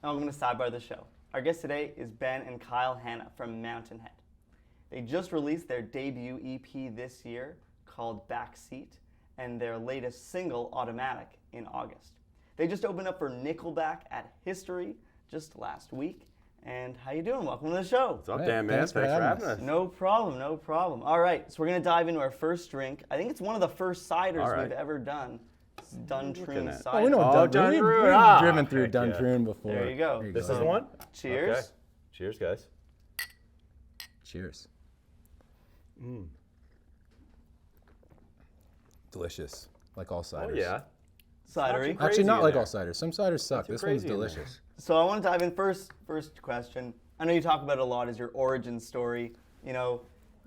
and welcome to SideBar The Show. Our guest today is Ben and Kyle Hanna from Mountain Head. They just released their debut EP this year called Backseat, and their latest single, Automatic, in August. They just opened up for Nickelback at History just last week. And how you doing? Welcome to the show. What's up, Dan, man? Thanks for having us. No problem, no problem. All right, so we're going to dive into our first drink. I think it's one of the first ciders we've ever done. It's Duntroon cider. Oh, we know Duntroon. We've driven through Duntroon before. There you go. This is the one? Cheers. Okay. Cheers, guys. Cheers. Delicious, like all ciders. Oh, yeah. Cidery. Actually, not like all ciders. Some ciders suck. This one's crazy in delicious. So I want to dive in first question. I know you talk about it a lot as your origin story. You know,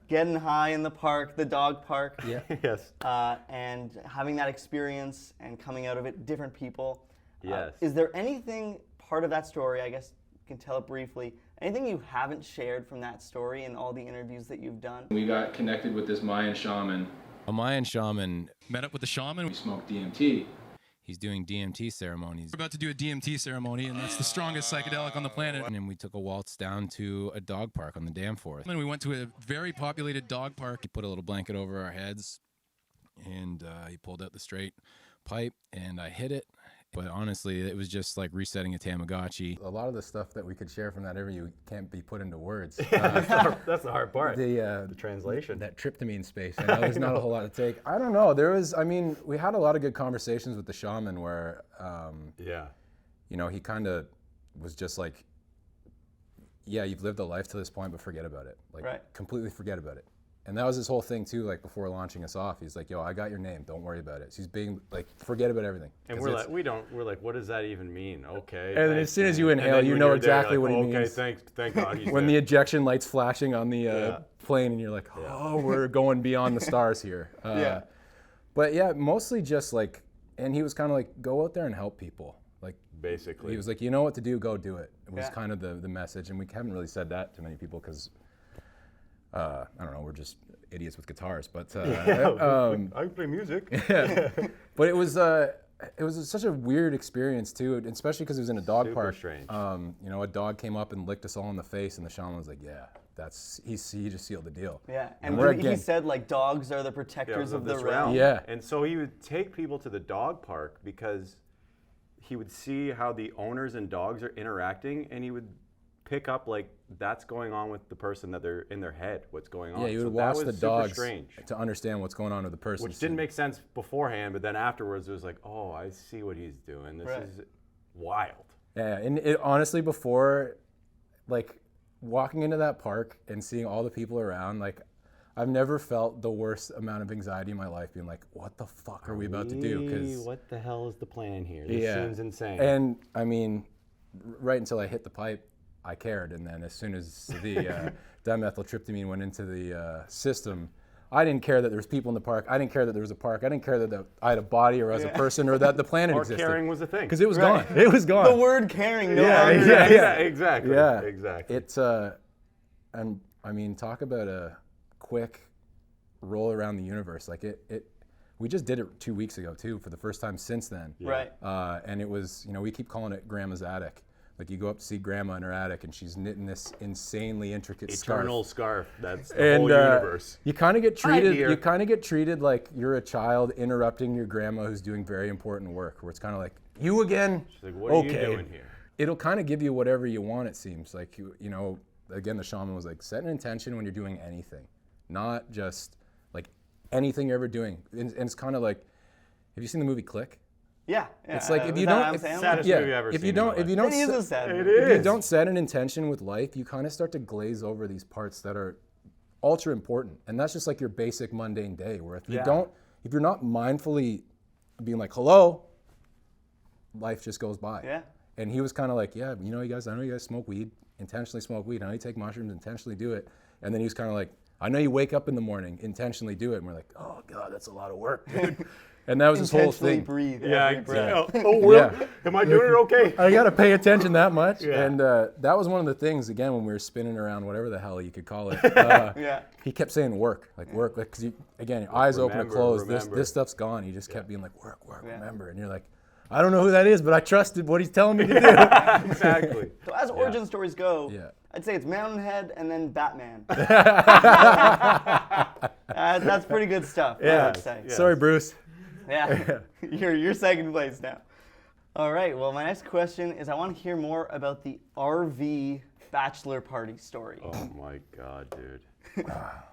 getting high in the park, the dog park. Yeah. Yes. And having that experience and coming out of it, different people. Yes. Is there anything part of that story, I guess you can tell it briefly, anything you haven't shared from that story in all the interviews that you've done? We got connected with this Mayan shaman. A Mayan shaman Met up with the shaman. We smoked DMT. He's doing DMT ceremonies. We're about to do a DMT ceremony, and that's the strongest psychedelic on the planet. And then we took a waltz down to a dog park on the Danforth. And we went to a very populated dog park. He put a little blanket over our heads, and he pulled out the straight pipe, and I hit it. But honestly, it was just like resetting a Tamagotchi. A lot of the stuff that we could share from that interview can't be put into words. That's the hard part. The translation. That tryptamine space. I know there's not a whole lot to take. I don't know. We had a lot of good conversations with the shaman where, you know, he kind of was just like, yeah, you've lived a life to this point, but forget about it. Like, completely forget about it. And that was his whole thing too, like before launching us off. He's like, yo, I got your name, don't worry about it. So he's being like, forget about everything. And we're like, what does that even mean? Okay. And then as soon as you inhale, you know exactly what he means. Okay, thank God he's when there. the ejection light's flashing on the plane and you're like, oh, we're going beyond the stars here. But yeah, mostly just like, and he was kind of like, go out there and help people. Like, basically. He was like, you know what to do, go do it. It was kind of the message. And we haven't really said that to many people because, I don't know, we're just idiots with guitars, but I can play music. But it was such a weird experience too, especially because it was in a dog park. Strange. You know, a dog came up and licked us all in the face, and the shaman was like, "Yeah, he just sealed the deal." Yeah, and he said like dogs are the protectors of the realm. Yeah, and so he would take people to the dog park because he would see how the owners and dogs are interacting, and he would pick up like that's going on with the person that they're in their head, what's going on. Yeah, you would watch the dogs to understand what's going on with the person. Which didn't make sense beforehand, but then afterwards it was like, oh, I see what he's doing. This is wild. Yeah, and it, honestly, before, like, walking into that park and seeing all the people around, like, I've never felt the worst amount of anxiety in my life being like, what the fuck are we about to do? 'Cause what the hell is the plan here? This seems insane. And, I mean, right until I hit the pipe, I cared, and then as soon as the dimethyltryptamine went into the system, I didn't care that there was people in the park. I didn't care that there was a park. I didn't care that I had a body or as a person or that the planet or existed. caring was a thing. Because it was gone. It was gone. The word caring. Exactly. Yeah, exactly. It's and I mean, talk about a quick roll around the universe. Like we just did it 2 weeks ago too, for the first time since then. Right. And it was, you know, we keep calling it Grandma's attic. Like, you go up to see Grandma in her attic, and she's knitting this insanely intricate eternal scarf. That's the whole universe. You kind of get treated. You kind of get treated like you're a child interrupting your grandma who's doing very important work. Where it's kind of like, you again. She's like, what are you doing here? It'll kind of give you whatever you want. It seems like you know. Again, the shaman was like, set an intention when you're doing anything, not just like anything you're ever doing. And it's kind of like, have you seen the movie Click? Yeah. It's like if you don't set an intention with life, you kind of start to glaze over these parts that are ultra important. And that's just like your basic mundane day, where if you're not mindfully being like, hello, life just goes by. Yeah. And he was kind of like, yeah, you know, I know you guys smoke weed, intentionally smoke weed. I know you take mushrooms, intentionally do it. And then he was kind of like, I know you wake up in the morning, intentionally do it. And we're like, oh God, that's a lot of work, dude. And that was his whole thing. Breathe. Yeah, exactly. Am I doing it okay? I got to pay attention that much. Yeah. And that was one of the things, again, when we were spinning around, whatever the hell you could call it. He kept saying work, like, because again, your eyes open and close. This stuff's gone. He just kept being like, work, remember. And you're like, I don't know who that is, but I trusted what he's telling me to do. Exactly. So as origin stories go, Yeah. I'd say it's Mountain Head and then Batman. That's pretty good stuff, I would say. Yeah. Sorry, Bruce. Yeah, you're second place now. All right, well, my next question is I want to hear more about the RV bachelor party story. Oh my God, dude. A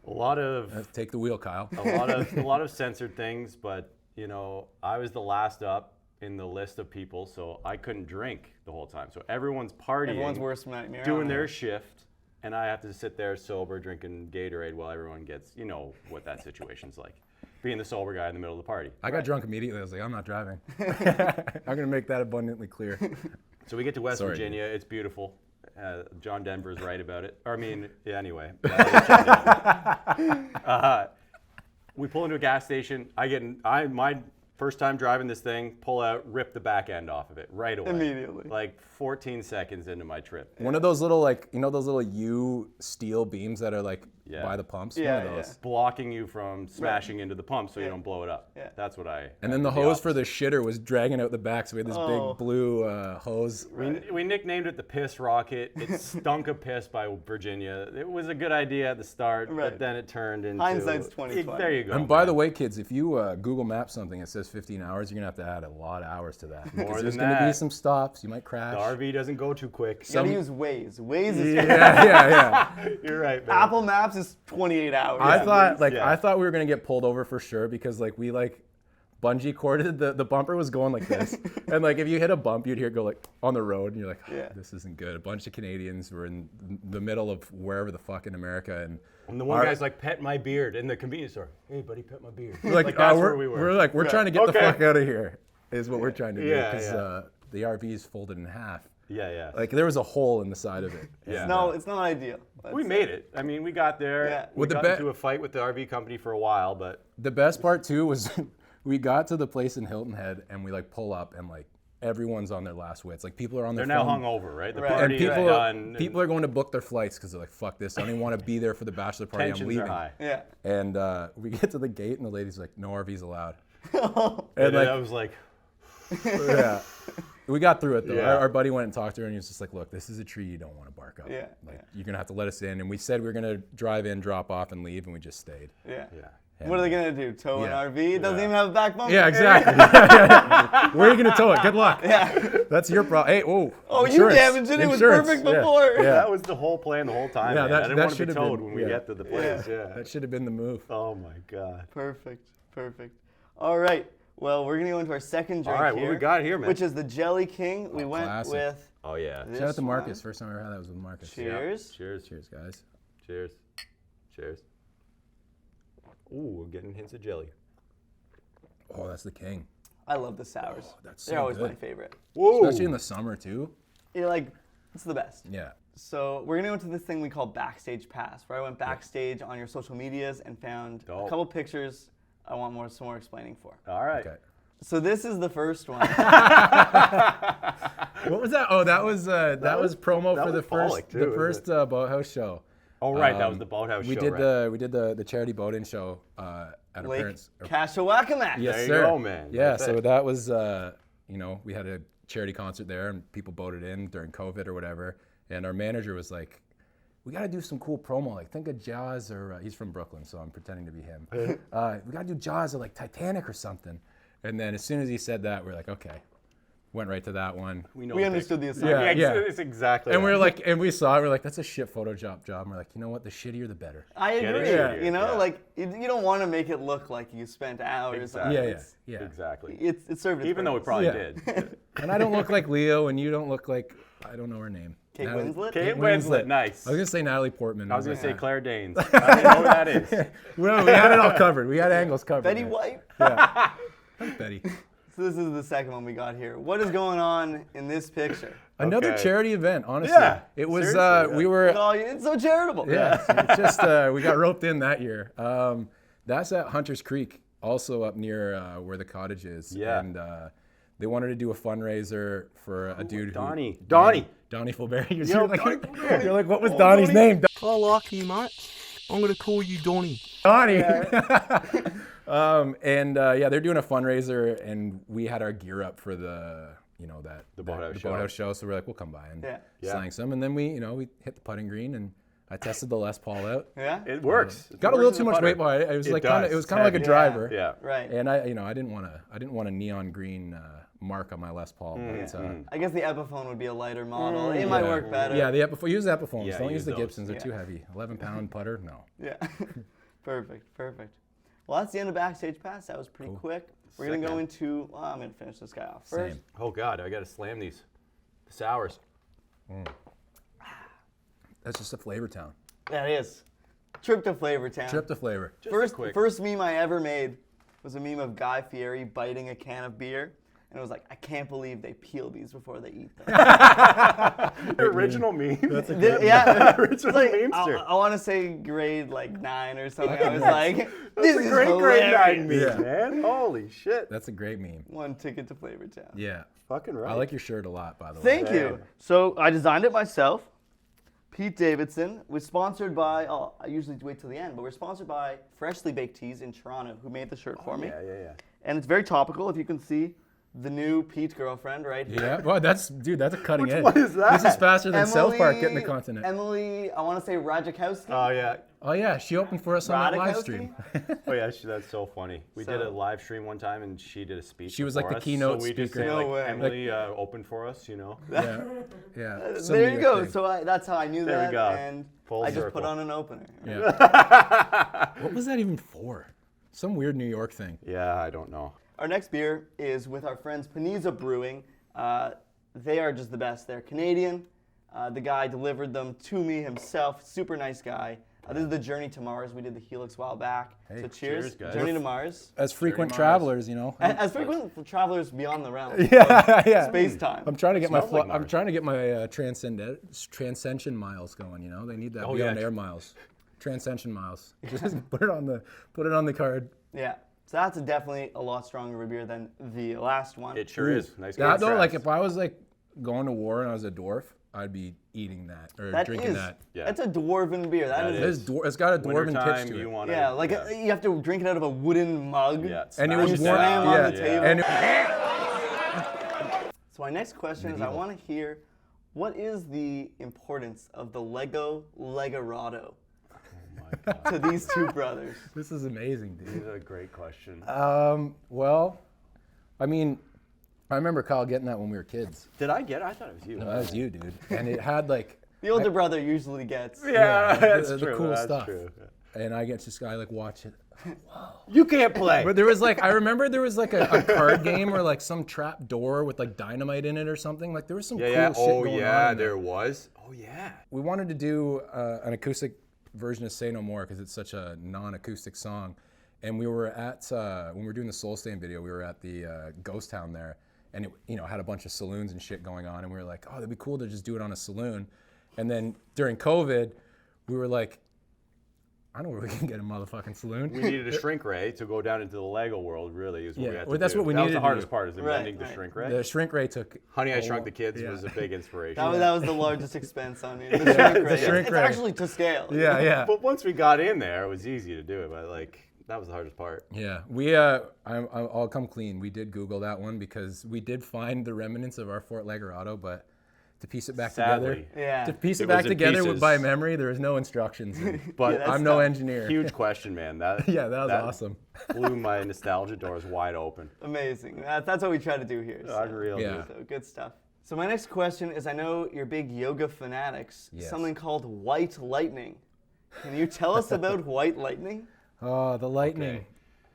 lot of Take the wheel, Kyle. a lot of censored things, but you know, I was the last up in the list of people, so I couldn't drink the whole time. So everyone's partying, Everyone's worst nightmare. doing their shift, and I have to sit there sober drinking Gatorade while everyone gets, you know what that situation's like. Being the sober guy in the middle of the party. I got drunk immediately. I was like, I'm not driving. I'm going to make that abundantly clear. So we get to West Sorry, Virginia. It's beautiful. John Denver's right about it. Or, I mean, yeah, anyway. We pull into a gas station. My first time driving this thing, pull out, rip the back end off of it right away. Immediately. Like 14 seconds into my trip. One of those little, like, you know those little U steel beams that are like by the pumps? Yeah, One of those. Blocking you from smashing into the pump so you don't blow it up. Yeah. That's what I. And then the hose for the shitter was dragging out the back, so we had this big blue hose. We nicknamed it the Piss Rocket. It stunk of piss by Virginia. It was a good idea at the start, but then it turned into. Hindsight's 20/20. There you go. And by the way, kids, if you Google Map something, it says 15 hours, you're going to have to add a lot of hours to that. More Because than there's going to be that. some stops. You might crash. The RV doesn't go too quick. You gotta use Waze. Waze is Yeah. You're right, man. Apple Maps is 28 hours. I thought we were going to get pulled over for sure because we bungee corded, the bumper was going like this. And like if you hit a bump, you'd hear it go like on the road and you're like, this isn't good. A bunch of Canadians were in the middle of wherever the fuck in America. And the one guy's like, pet my beard in the convenience store. Hey, buddy, pet my beard. We're like, that's where we were. We're trying to get the fuck out of here is what we're trying to do. Yeah, Because the RV is folded in half. Yeah. Like there was a hole in the side of it. Yeah. No, it's not ideal. We made it. I mean, we got there. Yeah. We got into a fight with the RV company for a while, but The best part too was we got to the place in Hilton Head and we pull up and everyone's on their last wits. Like people are on their they're now phone. hungover, right? The Right. party And is done. people are going to book their flights because they're like, fuck this. I don't even want to be there for the bachelor party. I'm Tensions leaving. are high. Yeah. And we get to the gate and the lady's like, no RVs allowed. And I was like, Yeah. We got through it though. Yeah. Our buddy went and talked to her and he was just like, look, this is a tree you don't want to bark up. Yeah. You're going to have to let us in. And we said we were going to drive in, drop off, and leave, and we just stayed. Yeah. And, What are they gonna do? Tow Yeah. an RV? It doesn't even have a back bumper. Yeah, exactly. Yeah. Where are you going to tow it? Good luck. Yeah. That's your problem. Hey, oh, Oh, insurance. you damaged it. It was Insurance. perfect Yeah. before. Yeah. that was the whole plan the whole time. Yeah, man. that- I didn't that want to should be have towed been- when we yeah. get to the place. Yeah. That should have been the move. Oh my God. Perfect. All right. Well, we're gonna go into our second drink. All right, here, what we got here, man? Which is the JellyKing. We went classic. with. Oh yeah. This Shout out to one. Marcus. First time I ever had that was with Marcus. Cheers. Cheers. Cheers, guys. Cheers. Cheers. Ooh, we're getting hints of jelly. Oh, that's the king. I love the sours. That's They're so always good. my favorite. Whoa. Especially in the summer too. It's the best. Yeah. So we're gonna go into this thing we call Backstage Pass, where I went backstage on your social medias and found a couple pictures I want some more explaining for. All right. Okay. So this is the first one. What was that? Oh, that was promo for the was Pollock, first too, first boathouse show. Oh right, that was the boathouse We show. did right? the charity boating show at our Lake parents. Cashawakamak. Yes, There you sir. go, man. Yeah, That's so it. that was we had a charity concert there and people boated in during COVID or whatever. And our manager was like, we got to do some cool promo. Like, think of Jaws or he's from Brooklyn, so I'm pretending to be him. We got to do Jaws or like Titanic or something. And then as soon as he said that, we're like, okay. Went right to that one. We know We the understood the picture. assignment. Yeah. It's exactly. And we that. were like, and we saw it, we're like, that's a shit Photoshop job. And we're like, you know what? The shittier, the better. I Get it agree. shittier, You know, yeah. like you don't want to make it look like you spent hours. Exactly. On Yeah, it. yeah. Exactly. It served its Even though we purpose. probably Yeah. did. And I don't look like Leo, and you don't look like, I don't know her name. Kate Natalie- Winslet? Kate Winslet, nice. I was going to say Natalie Portman. I was gonna say like, Claire Danes. I didn't know who that is. well, we had it all covered. We had angles covered. Betty there. White. Yeah. Betty. So this is the second one we got here. What is going on in this picture? Another Okay. charity event, honestly. Yeah, It was, seriously, we yeah. were, Oh, it's so charitable. yeah, it's just, we got roped in that year. That's at Hunter's Creek, also up near where the cottage is. Yeah. And they wanted to do a fundraiser for a dude who... Donnie. Donnie Fulberry. You're, Yo, like, Donnie Fulberry. you're like, what was Donnie's name? Hello, lucky mate. I'm gonna call you Donnie. Donnie. Yeah, they're doing a fundraiser, and we had our gear up for the boathouse show. So we're like, we'll come by and slang some, and then we hit the putting green, and I tested the Les Paul out. Yeah, it works. Got a little too much weight behind it. It was kind of like a driver. Yeah. Right. And I didn't want a neon green mark on my Les Paul. But, I guess the Epiphone would be a lighter model. It might work better. Yeah, use the Epiphones. Yeah, Don't use the those. Gibsons. They're too heavy. 11-pound putter, no. Yeah. Perfect. Well, that's the end of Backstage Pass. That was pretty quick. We're going to go into, I'm going to finish this guy off first. Same. Oh, God, I got to slam these. The sours. That's just a flavor town. That is. Trip to Flavor Town. Trip to flavor. First meme I ever made was a meme of Guy Fieri biting a can of beer. And it was like, I can't believe they peel these before they eat them. The original meme. That's a Yeah. Original Like, memester. I want to say grade like 9 or something. I was like, this is Great grade 9 meme, Yeah. man. Holy shit. That's a great meme. One ticket to Flavor Town. Yeah. Fucking right. I like your shirt a lot, by the way. Thank you. So I designed it myself. Pete Davidson was sponsored by, I usually wait till the end, but we're sponsored by Freshly Baked Teas in Toronto, who made the shirt for me. Yeah. And it's very topical, if you can see the new Pete girlfriend right here. Yeah, well, that's a cutting edge. one is that? This is faster than South Park getting the continent. Emily, I want to say Radzikowski. Oh, yeah. Oh yeah, she opened for us on that live Radikowski? stream. Oh, yeah, that's so funny. We did a live stream one time, and she did a speech. She was like before the us, keynote so we just speaker. say, No like, way. Emily opened for us, Yeah. Some There New you York go. thing. So that's how I knew There we that, go. and Full I just circle. put on an opener. Yeah. What was that even for? Some weird New York thing. Yeah, I don't know. Our next beer is with our friends Paniza Brewing. They are just the best. They're Canadian. The guy delivered them to me himself. Super nice guy. This is the Journey to Mars. We did the Helix a while back. Hey, so cheers. cheers, guys. Journey to Mars. As frequent Mars. travelers, As frequent travelers beyond the realm. yeah. Space time. I'm trying to get Smells like I'm Mars. trying to get my transcension miles going. They need that beyond air miles. Transcension miles. Just put it on the card. Yeah. So that's definitely a lot stronger of a beer than the last one. It sure is. Nice That though, like contrast. if I was like going to war and I was a dwarf, I'd be eating that or drinking that. Yeah. That's a dwarven beer. That is. It's got a dwarven Wintertime, pitch to you it. want Yeah, like you have to drink it out of a wooden mug. Yeah, And it smash was it warm down. on the table. And So my next question is, I want to hear, what is the importance of the Lego Legarado to these two brothers? this is amazing, dude. This is a great question. Well, I mean, I remember Kyle getting that when we were kids. Did I get it? I thought it was you. No, that was you, dude. And it had like The older brother usually gets. Yeah, that's the true. cool that's stuff. True. And I get this guy like watch it. You can't play. But there was like, I remember there was like a card game or like some trap door with like dynamite in it or something. Like there was some cool shit Oh, going yeah, on. there was. Oh, yeah. We wanted to do an acoustic version of Say No More because it's such a non-acoustic song. And we were at, when we were doing the Soul Stain video, we were at the ghost town there. And it had a bunch of saloons and shit going on. And we were like, oh, that'd be cool to just do it on a saloon. And then during COVID, we were like, I know where we can get a motherfucking saloon. We needed a shrink ray to go down into the Lego world, really, is what we had to well, that's do. what we that needed was the to hardest do. part, is inventing the right. shrink ray. The shrink ray took. Honey, I a Shrunk while. the Kids Yeah. was a big inspiration. That was the largest expense on me. The shrink ray. shrink It's ray. actually to scale. Yeah, yeah. But once we got in there, it was easy to do it, but that was the hardest part. Yeah, I'll come clean. We did Google that one because we did find the remnants of our Fort Legarado, but to piece it back Sadly. Yeah. to piece It it back was in together pieces. by memory, there was no instructions. But Yeah, that's I'm no tough. engineer. huge question, man. That Yeah, that was awesome. Blew my nostalgia doors wide open. Amazing. That's what we try to do here. So. Unreal. Yeah. dude. So good stuff. So my next question is, I know you're big yoga fanatics. Yes. Something called white lightning. Can you tell us about white lightning? Oh, the lightning. Okay.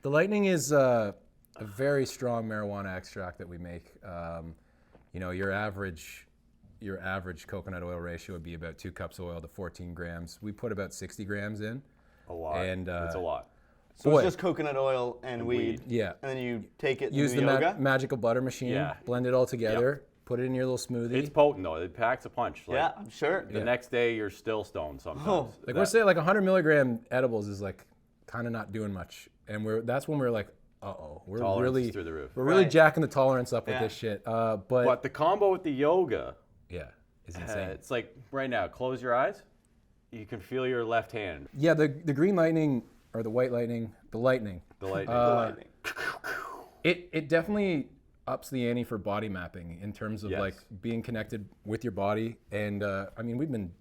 The lightning is a very strong marijuana extract that we make. Your average coconut oil ratio would be about 2 cups of oil to 14 grams. We put about 60 grams in. A lot. And, it's a lot. So Boy. it's just coconut oil and weed. Yeah. And then you take it and Use do the yoga? magical butter machine, Yeah. blend it all together, put it in your little smoothie. It's potent, though. It packs a punch. Yeah, I'm sure. The next day, you're still stoned sometimes. Oh. Like we're saying, like 100 milligram edibles is like kind of not doing much, and that's when we're like, we're Tolerance really is through the roof. We're really Right. jacking the tolerance up with Yeah. this shit. But But the combo with the yoga, yeah, is insane. it's like right now, close your eyes. you can feel your left hand. Yeah, the green lightning or the white lightning, the lightning. The lightning. It definitely ups the ante for body mapping in terms of like being connected with your body. And I mean, we've been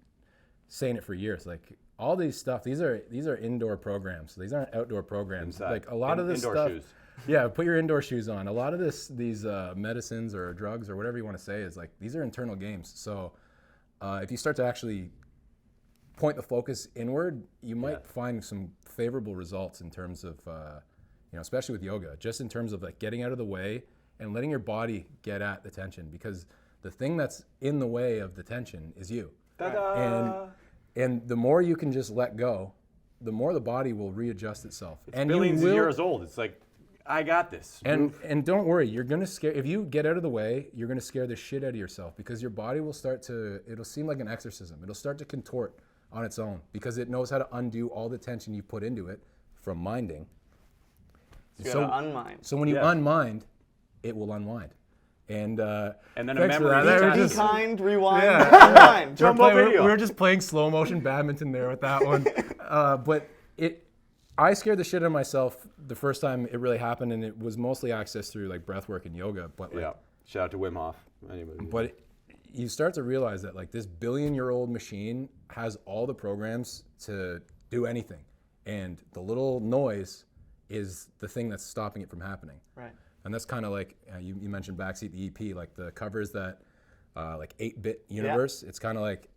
saying it for years. Like all these stuff, these are indoor programs. These aren't outdoor programs. Inside. Like a lot of this indoor stuff. Shoes. Yeah, put your indoor shoes on. A lot of these medicines or drugs or whatever you want to say is like these are internal games. So if you start to actually point the focus inward, you might find some favorable results in terms of, especially with yoga, just in terms of like getting out of the way and letting your body get at the tension, because the thing that's in the way of the tension is you. And the more you can just let go, the more the body will readjust itself. It's billions of years old. It's like, I got this. And don't worry, you're gonna scare, if you get out of the way, you're gonna scare the shit out of yourself, because your body will start to, it'll seem like an exorcism. It'll start to contort on its own because it knows how to undo all the tension you put into it from minding. So you gotta unmind. So when you unmind, it will unwind. And then a memory. Be kind, rewind, unwind. Jumbo video. We were just playing slow motion badminton there with that one. But I scared the shit out of myself the first time it really happened, and it was mostly accessed through like breath work and yoga. But like, shout out to Wim Hof. Anybody. But you start to realize that like this billion-year-old machine has all the programs to do anything, and the little noise is the thing that's stopping it from happening. Right. And that's kind of like you mentioned Backseat the EP, like the covers that like 8-bit universe. It's kind of like,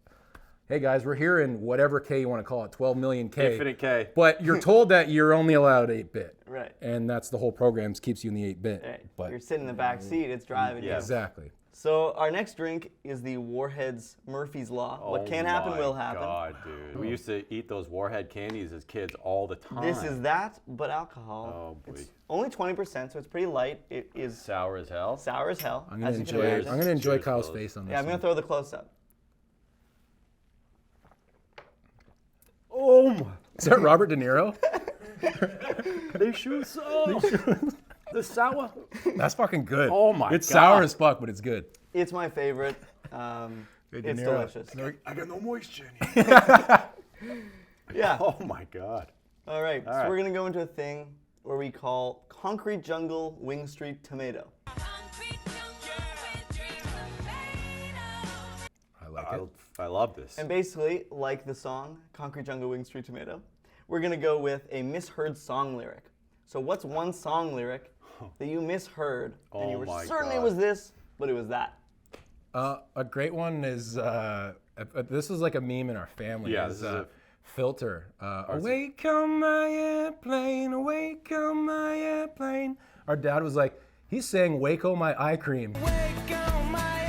hey guys, we're here in whatever K you want to call it, 12 million K. Infinite K. But you're told that you're only allowed 8-bit. Right. And that's the whole program, keeps you in the 8-bit. Right. But You're sitting in the back seat, it's driving you. Exactly. So our next drink is the Warhead's Murphy's Law. What can happen will happen. Oh my God, dude. We used to eat those Warhead candies as kids all the time. This is that, but alcohol. Oh boy. It's only 20%, so it's pretty light. It is sour as hell. sour as hell. I'm going to enjoy Cheers, Kyle's fellas. face on this. Yeah, I'm going to throw the close up. Oh my. Is that Robert De Niro? They shoot so. The sour. That's fucking good. Oh my It's God. sour as fuck, but it's good. It's my favorite. It's delicious. I got no moisture in here. Yeah. Oh my God. All right. All So right. we're going to go into a thing where we call Concrete Jungle Wing Street Tomato. I like it. I love this. And basically, like the song, Concrete Jungle Wing Street Tomato, we're going to go with a misheard song lyric. So what's one song lyric that you misheard and you Oh were my certain it God. was this, but it was that? A great one is, this is like a meme in our family. Yeah, is, this is a- Filter. Awake on my airplane, awake on my airplane. Our dad was like, he's saying Waco my eye cream. Wake on my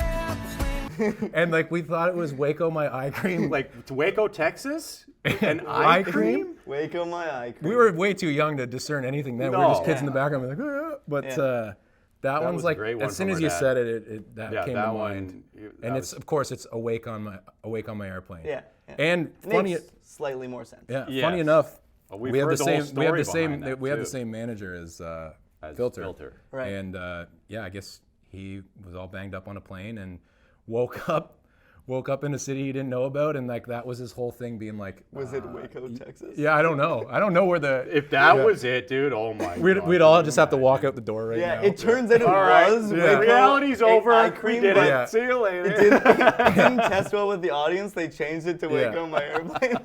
airplane. And like we thought it was Waco my eye cream. Like to Waco, Texas? An eye cream? Waco my eye cream. We were way too young to discern anything then. We were just No. kids in the background. We're like, "Ah." But that one's was a like, great one as soon from as our you dad. said it, that Yeah, came that to one, mind. that And was- it's, of course, it's awake on my airplane. Yeah. And funny, Makes slightly more sense. yeah, Yes. funny enough, Well, we've we have heard the the whole same, we have the story same, behind that, we have the too. same manager as As Filter. Right. And yeah, I guess he was all banged up on a plane and woke up in a city he didn't know about, and like that was his whole thing, being like, Was it Waco, Texas? yeah, I don't know where the If that was it, dude, oh my God. we'd all just have to walk out the door right Yeah, now. it turns out it All right. was Yeah. Waco. Reality's over. Eye We cream, did but it. Yeah. See you later. it didn't test well with the audience. They changed it to Yeah. Waco my airplane.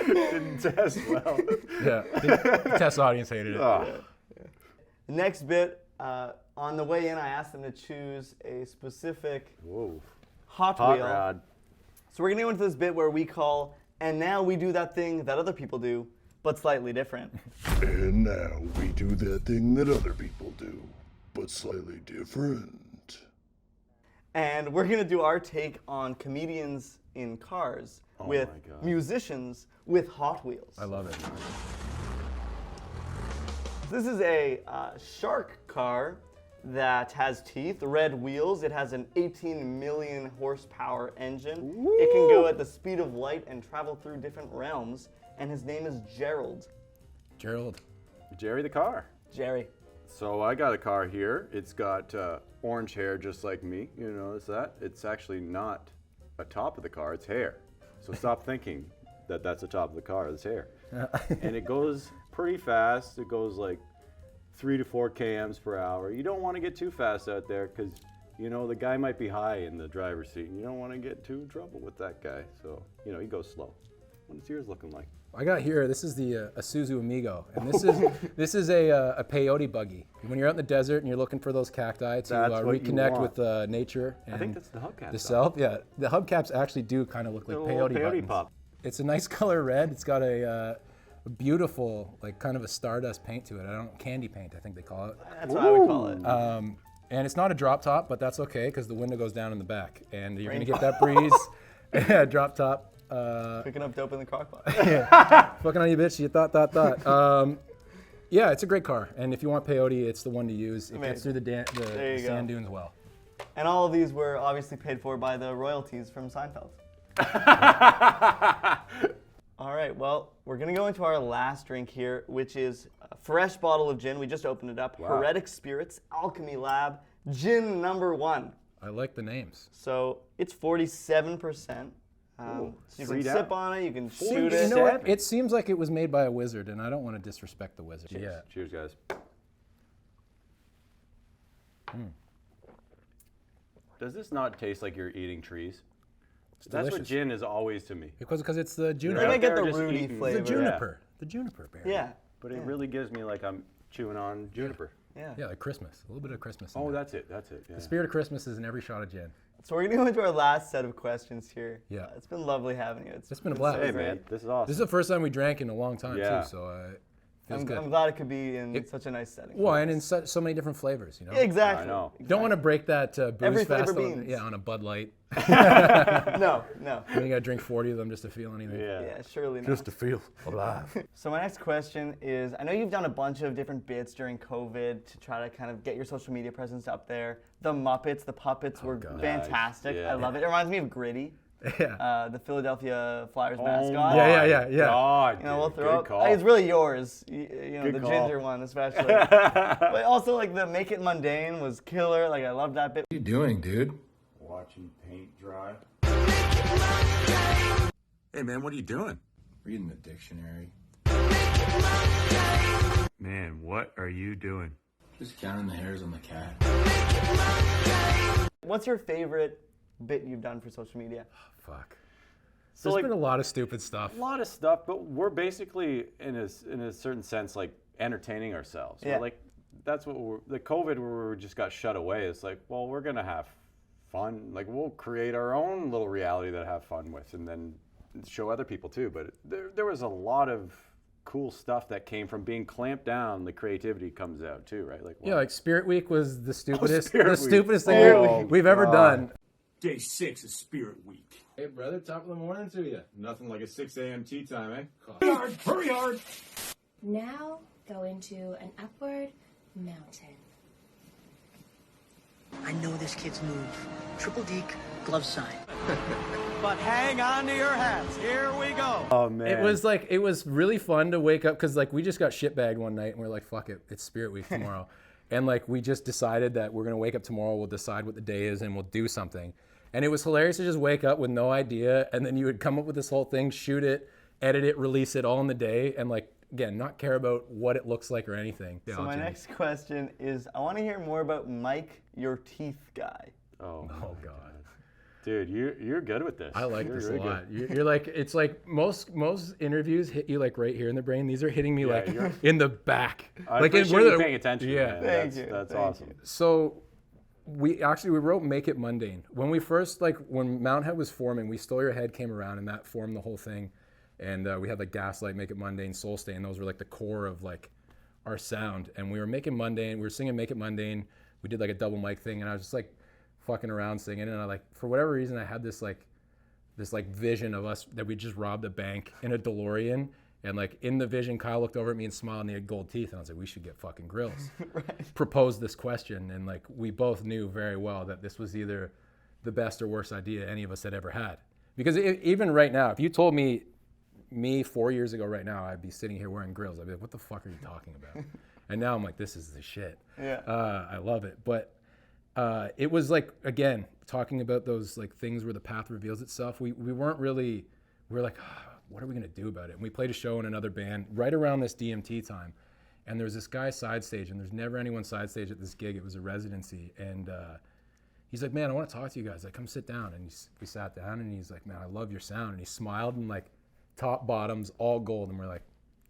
Didn't test well. Yeah, the test audience hated it. Oh. Next bit, on the way in, I asked them to choose a specific Whoa. Hot Hot Wheel. rod. So we're going to go into this bit where we call, and now we do that thing that other people do, but slightly different. And now we do that thing that other people do, but slightly different. And we're going to do our take on comedians in cars with my God. musicians with Hot Wheels. I love it. This is a shark car that has teeth, red wheels. It has an 18 million horsepower engine. It can go at the speed of light and travel through different realms. And his name is Gerald. Gerald. Jerry the car. Jerry. So I got a car here. It's got orange hair just like me. You notice that? It's actually not a top of the car, it's hair. So stop thinking that that's the top of the car, this hair. And it goes pretty fast. It goes like 3 to 4 kms per hour. You don't want to get too fast out there because, you know, the guy might be high in the driver's seat and you don't want to get too in trouble with that guy. So, you know, he goes slow. What's yours looking like? I got here, this is the ISUZU AMIGO, and this is a peyote buggy. When you're out in the desert and you're looking for those cacti to reconnect with nature and I think that's the hubcap. the self, yeah. The hubcaps actually do kind of look like peyote buttons. Pop. It's a nice color red. It's got a beautiful, like kind of a stardust paint to it. Candy paint, I think they call it. That's what I would call it. And it's not a drop top, but that's okay because the window goes down in the back, and you're gonna get that breeze. Yeah, drop top. Picking up dope in the crock pot. Fucking on you, bitch. You thought. Yeah, it's a great car, and if you want peyote, it's the one to use. It gets through the sand dunes well. And all of these were obviously paid for by the royalties from Seinfeld. All right, well, we're gonna go into our last drink here, which is a fresh bottle of gin. We just opened it up. Wow. Heretic Spirits, Alchemy Lab, gin #1. I like the names. So it's 47%. You can sip on it, you can shoot it. You know what? It seems like it was made by a wizard, and I don't want to disrespect the wizard. Cheers. Yeah. Cheers, guys. Does this not taste like you're eating trees? That's what gin is always to me. Because it's the I juniper. think I get the Just fruity eating flavor. The juniper. The juniper berry. Yeah. But it really gives me like I'm chewing on juniper. Yeah. Yeah, like Christmas. A little bit of Christmas. Oh, that's it. That's it. Yeah. The spirit of Christmas is in every shot of gin. So we're gonna go into our last set of questions here. Yeah. It's been lovely having you. It's been a blast. Hey, man, this is awesome. This is the first time we drank in a long time, Yeah. too, so feels I'm good. glad it could be in such a nice setting. Well, and in so many different flavors, you know? Exactly. I know. You don't want to break that booze Every fast flavor on, beans. on a Bud Light. No. Then you got to drink 40 of them just to feel anything. Yeah, surely not. Just to feel alive. So my next question is, I know you've done a bunch of different bits during COVID to try to kind of get your social media presence up there. The Muppets, the puppets were fantastic. Yeah. I love it. It reminds me of Gritty, Yeah. the Philadelphia Flyers Oh mascot. Yeah. God, You know, we'll dude, throw good up. call. It's really yours. You know, Good the call. ginger one especially. But also, like the Make It Mundane was killer. Like I love that bit. What are you doing, dude? Watching paint dry. Hey man, what are you doing? Reading the dictionary. Man, what are you doing? Just counting the hairs on the cat. What's your favorite bit you've done for social media? Fuck. So There's like been a lot of stupid stuff. a lot of stuff, but we're basically in a certain sense like entertaining ourselves. Yeah. Like that's what we're the COVID where we just got shut away. It's like, well, we're gonna have fun. Like we'll create our own little reality that I have fun with, and then show other people too. But there was a lot of cool stuff that came from being clamped down. The creativity comes out too, right? Like Yeah, like Spirit Week was the stupidest, Spirit Week. stupidest thing we've ever done. Day 6 is Spirit Week. Hey, brother, top of the morning to you. Nothing like a 6 a.m. tea time, Hurry hard! Now go into an upward mountain. I know this kid's move. Triple deke, glove sign. But hang on to your hats. Here we go. Oh man, It was really fun to wake up because like we just got shitbagged one night and we're like, fuck it, it's Spirit Week tomorrow. And like we just decided that we're gonna wake up tomorrow, we'll decide what the day is and we'll do something. And it was hilarious to just wake up with no idea and then you would come up with this whole thing, shoot it, edit it, release it all in the day and like, again, not care about what it looks like or anything. So my next question is, I want to hear more about Mike, your teeth guy. oh God. dude, you're good with this. I like You're this really a lot. good. You're like, it's like most interviews hit you like right here in the brain. These are hitting me like you're- in the back. I like appreciate you paying attention. Yeah. man. Thank you. That's Thank awesome. you. So we wrote Make It Mundane. When we first, like when Mountain Head was forming, We Stole Your Head came around and that formed the whole thing. And we had like Gaslight, Make It Mundane, Soul Stain. Those were like the core of like our sound. And we were making Mundane, we were singing Make It Mundane. We did like a double mic thing and I was just like fucking around singing. And I like, for whatever reason, I had this vision of us that we just robbed a bank in a DeLorean. And like in the vision, Kyle looked over at me and smiled and he had gold teeth. And I was like, we should get fucking grills. Proposed this question. And like, we both knew very well that this was either the best or worst idea any of us had ever had. Because even right now, if you told me 4 years ago right now, I'd be sitting here wearing grills. I'd be like, what the fuck are you talking about? And now I'm like, this is the shit. Yeah. I love it. But it was like, again, talking about those like things where the path reveals itself. We weren't really, we were like, what are we gonna do about it? And we played a show in another band right around this DMT time. And there was this guy side stage, and there's never anyone side stage at this gig. It was a residency. And he's like, man, I want to talk to you guys. Like, come sit down. And we sat down, and he's like, man, I love your sound. And he smiled, and like, top, bottoms, all gold. And we're like,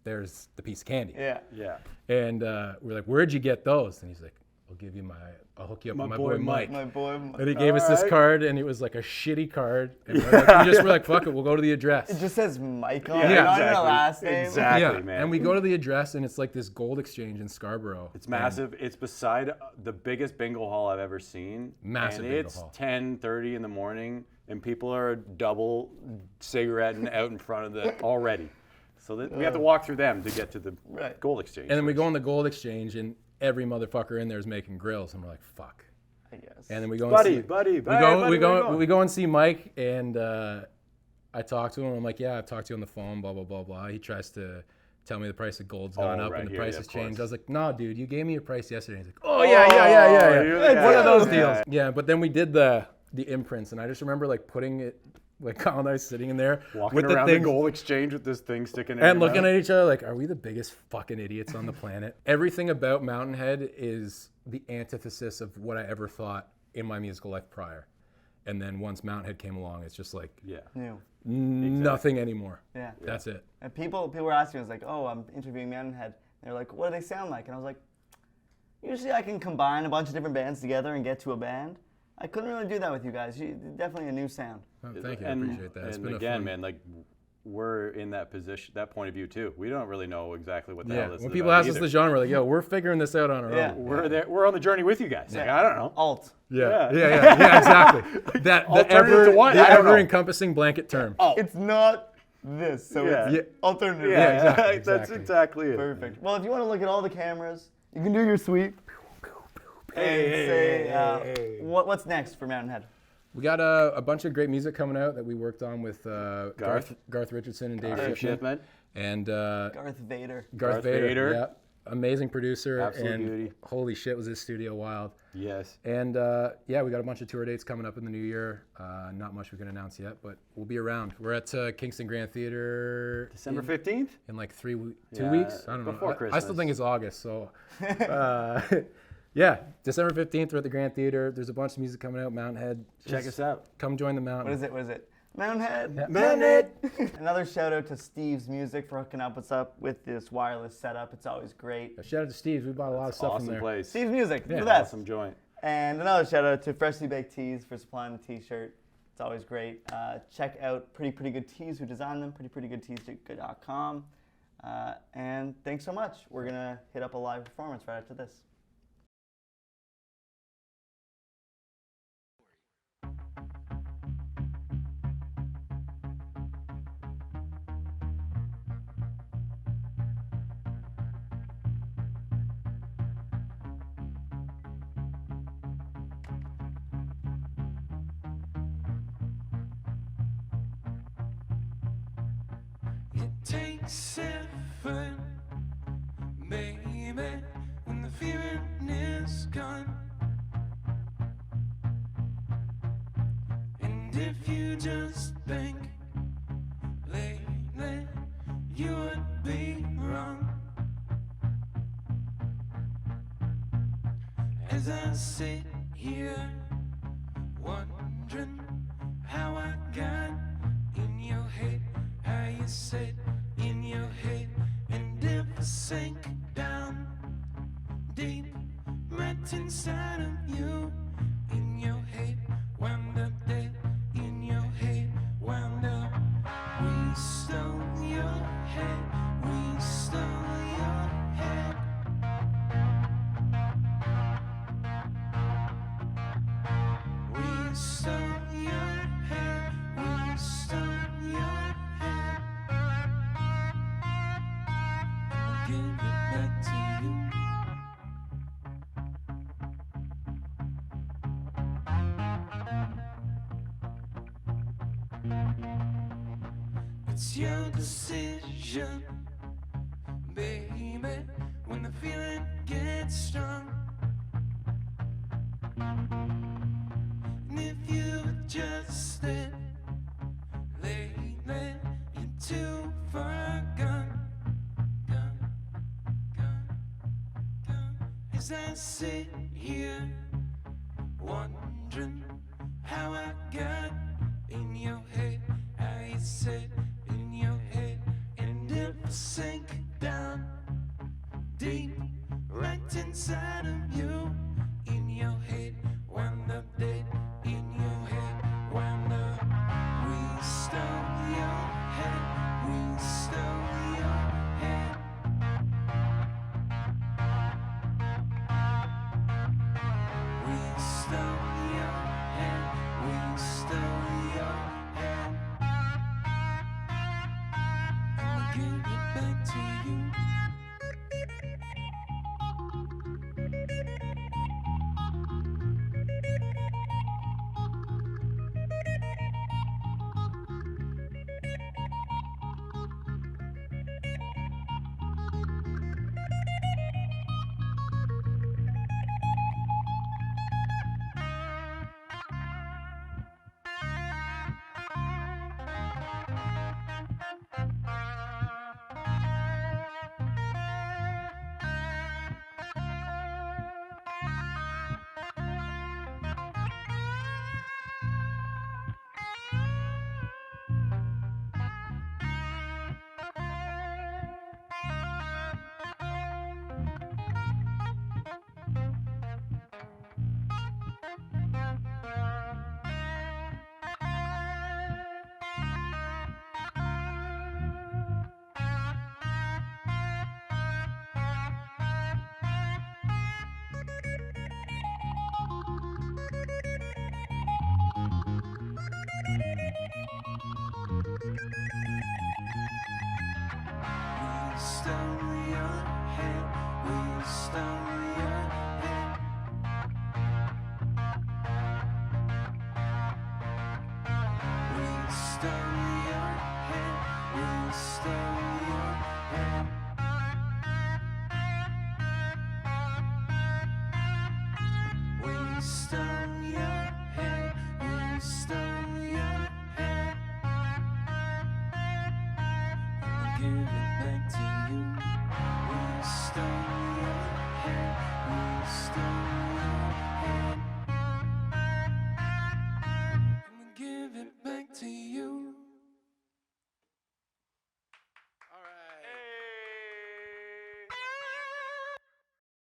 there's the piece of candy. Yeah. Yeah. And we're like, where'd you get those? And he's like, I'll hook you up with my boy Mike. My boy Mike. And he gave us this card, and it was like a shitty card. And we're like, fuck it, we'll go to the address. It just says Mike on it, Yeah, not exactly. even a last name. Exactly, man. And we go to the address, and it's like this gold exchange in Scarborough. It's massive. It's beside the biggest bingo hall I've ever seen. Massive and bingo it's hall. 10:30 in the morning, and people are double cigaretting out in front of the already. So we have to walk through them to get to the gold exchange. And then we go in the gold exchange, and every motherfucker in there is making grills, and we're like, fuck. I guess. And then we go we go and see Mike, and I talk to him. I'm like, yeah, I've talked to you on the phone, blah, blah, blah, blah. He tries to tell me the price of gold's gone up and the price has changed. I was like, no, dude, you gave me your price yesterday. He's like, oh, yeah. One of those deals. Yeah, but then we did the imprints, and I just remember like putting it, like Kyle and I sitting in there walking with around the the gold exchange with this thing sticking in and looking at each other like, are we the biggest fucking idiots on the planet? Everything about Mountain Head is the antithesis of what I ever thought in my musical life prior. And then once Mountain Head came along, it's just like nothing anymore. Yeah. That's it. And people were asking us like, oh, I'm interviewing Mountain Head. And they're like, what do they sound like? And I was like, usually I can combine a bunch of different bands together and get to a band. I couldn't really do that with you guys. Definitely a new sound. Oh, thank you, I appreciate that. It's been again, man, like we're in that position, that point of view too. We don't really know exactly what the hell this is. When people ask us the genre, we're like, yo, we're figuring this out on our own. We're there. We're on the journey with you guys. Like, I don't know. Alt. Yeah, exactly. That the ever encompassing blanket term. It's not this, so it's alternative. Yeah, exactly. That's exactly it. Perfect. Well, if you want to look at all the cameras, you can do your sweep. What's next for Mountain Head? We got a bunch of great music coming out that we worked on with Garth Richardson and Dave Shipman. And Garth Vader. Garth Vader. Yeah. Amazing producer. Absolute beauty. Holy shit, was his studio wild. Yes. And we got a bunch of tour dates coming up in the new year. Not much we can announce yet, but we'll be around. We're at Kingston Grand Theater. December 15th? In like 2 weeks? I don't know. Before Christmas. I still think it's August, so. Yeah, December 15th, we're at the Grand Theater. There's a bunch of music coming out, Mountain Head. Check us out. Come join the mountain. What is it? Mountain Head. Yeah. Mountain Head. Another shout out to Steve's Music for hooking up us up with this wireless setup. It's always great. Shout out to Steve's. We bought a lot of stuff from there. Place. Steve's Music. Yeah. For that. Awesome joint. And another shout out to Freshly Baked Tees for supplying the t-shirt. It's always great. Check out Pretty Good Tees who designed them. prettygoodtees.com. And thanks so much. We're gonna hit up a live performance right after this. Take 7, baby, when the feeling is gone. And if you just think lately, you would be wrong. As I sit here, wondering how I got in your head, how you said in your head, and if I sink down deep, right inside of you, in your head, wound up dead, in your head, wound up. We stole your head, we stole your head. We stole your head, we stole your head. Give it back to you. It's your decision, baby, when the feeling gets strong. And if you adjust it lately, you're too As I sit here wondering how I got in your head, how you sit in your head, and if I sink down deep right inside of you, in your head, wound up dead, in your head, wound up. We stole your head, we stole your head. We stole your head, we stole your head, and we gave it back to you. We stole your head, we stole your head. We stole your head, we stole your head. We stole your head, we stole your head. And we gave it